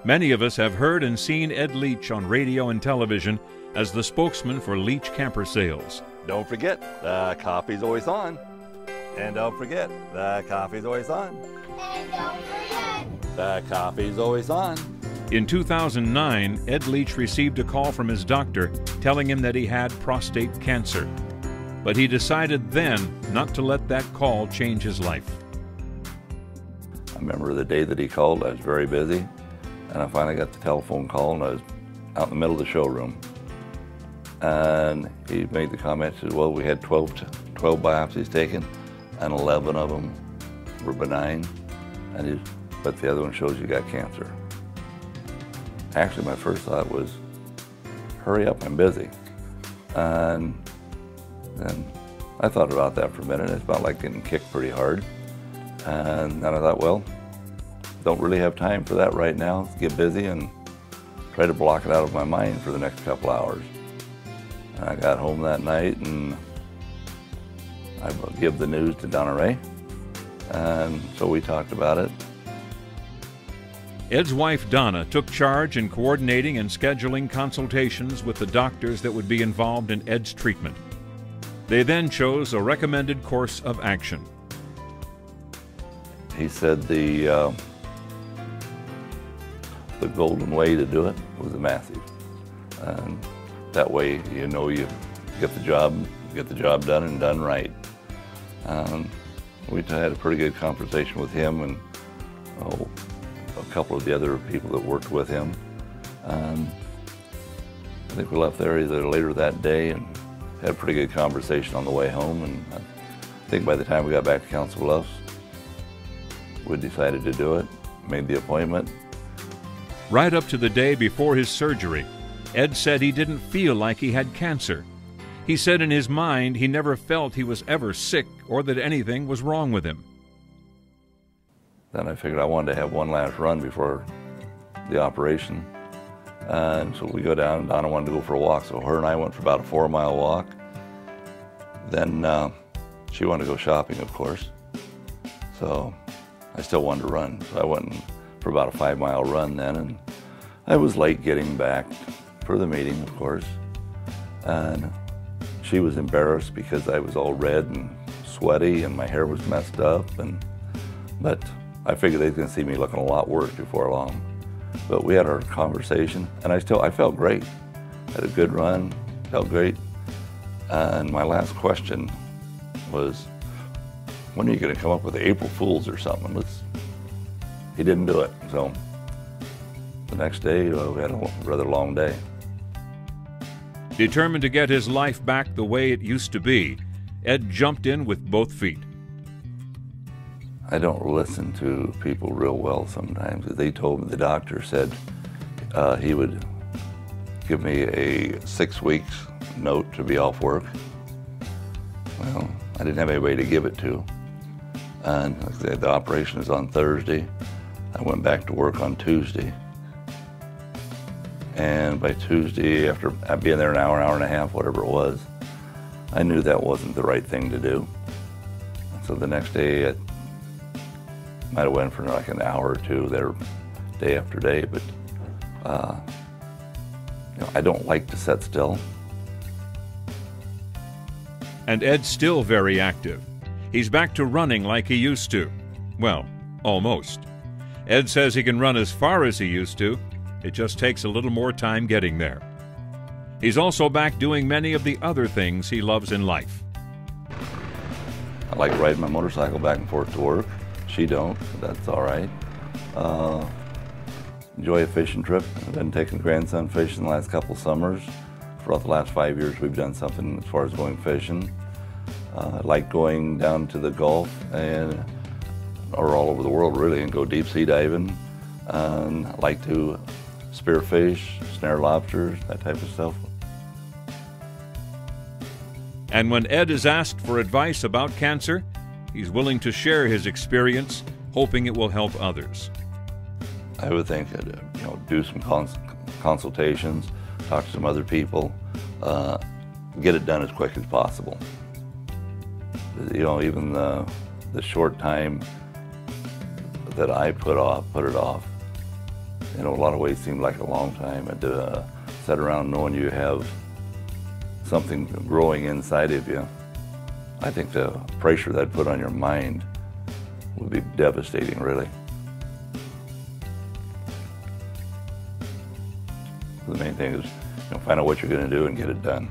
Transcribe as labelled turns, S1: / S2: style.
S1: Many of us have heard and seen Edd Leach on radio and television as the spokesman for Leach Camper sales.
S2: Don't forget, the coffee's always on. And don't forget, the coffee's always on.
S3: And don't forget,
S2: the coffee's always on.
S1: In 2009, Edd Leach received a call from his doctor telling him that he had prostate cancer. But he decided then not to let that call change his life.
S4: I remember the day that he called, I was very busy, and I finally got the telephone call, and I was out in the middle of the showroom. And he made the comment, said, well, we had 12 biopsies taken, and 11 of them were benign, but the other one shows you got cancer. Actually, my first thought was, hurry up, I'm busy. And then I thought about that for a minute. It felt like getting kicked pretty hard. And then I thought, well, don't really have time for that right now. Let's get busy and try to block it out of my mind for the next couple hours. And I got home that night and I gave the news to Donna Ray. And so we talked about it.
S1: Ed's wife, Donna, took charge in coordinating and scheduling consultations with the doctors that would be involved in Ed's treatment. They then chose a recommended course of action.
S4: He said the golden way to do it was a massive. And that way, you know, you get the job done and done right. We had a pretty good conversation with him and a couple of the other people that worked with him. I think we left there either later that day and had a pretty good conversation on the way home. And I think by the time we got back to Council Bluffs, we decided to do it, made the appointment.
S1: Right up to the day before his surgery, Ed said he didn't feel like he had cancer. He said in his mind he never felt he was ever sick or that anything was wrong with him.
S4: Then I figured I wanted to have one last run before the operation. And so we go down, and Donna wanted to go for a walk, so her and I went for about a 4-mile walk. Then she wanted to go shopping, of course. So I still wanted to run. So I went for about a 5-mile run then, and I was late getting back for the meeting, of course. And she was embarrassed because I was all red and sweaty and my hair was messed up. But I figured they were going to see me looking a lot worse before long. But we had our conversation, and I felt great. I had a good run, felt great. And my last question was, when are you going to come up with April Fools or something? He didn't do it. So the next day, we had a rather long day.
S1: Determined to get his life back the way it used to be, Ed jumped in with both feet.
S4: I don't listen to people real well sometimes. They told me, the doctor said he would give me a 6 weeks note to be off work. Well, I didn't have anybody to give it to. And like I said, the operation is on Thursday. I went back to work on Tuesday. And by Tuesday, after being there an hour and a half, whatever it was, I knew that wasn't the right thing to do. So the next day, I might have went for like an hour or two there, day after day, but I don't like to sit still.
S1: And Ed's still very active. He's back to running like he used to. Well, almost. Ed says he can run as far as he used to. It just takes a little more time getting there. He's also back doing many of the other things he loves in life.
S4: I like riding my motorcycle back and forth to work. She don't, but that's all right. Enjoy a fishing trip. I've been taking the grandson fishing the last couple summers. Throughout the last 5 years, we've done something as far as going fishing. I like going down to the Gulf or all over the world really and go deep sea diving. I like to spearfish, snare lobsters, that type of stuff.
S1: And when Ed is asked for advice about cancer, he's willing to share his experience, hoping it will help others.
S4: I would think, do some consultations, talk to some other people, get it done as quick as possible. Even the short time that I put it off, in a lot of ways seemed like a long time. And to sit around knowing you have something growing inside of you, I think the pressure that put on your mind would be devastating, really. The main thing is, find out what you're going to do and get it done.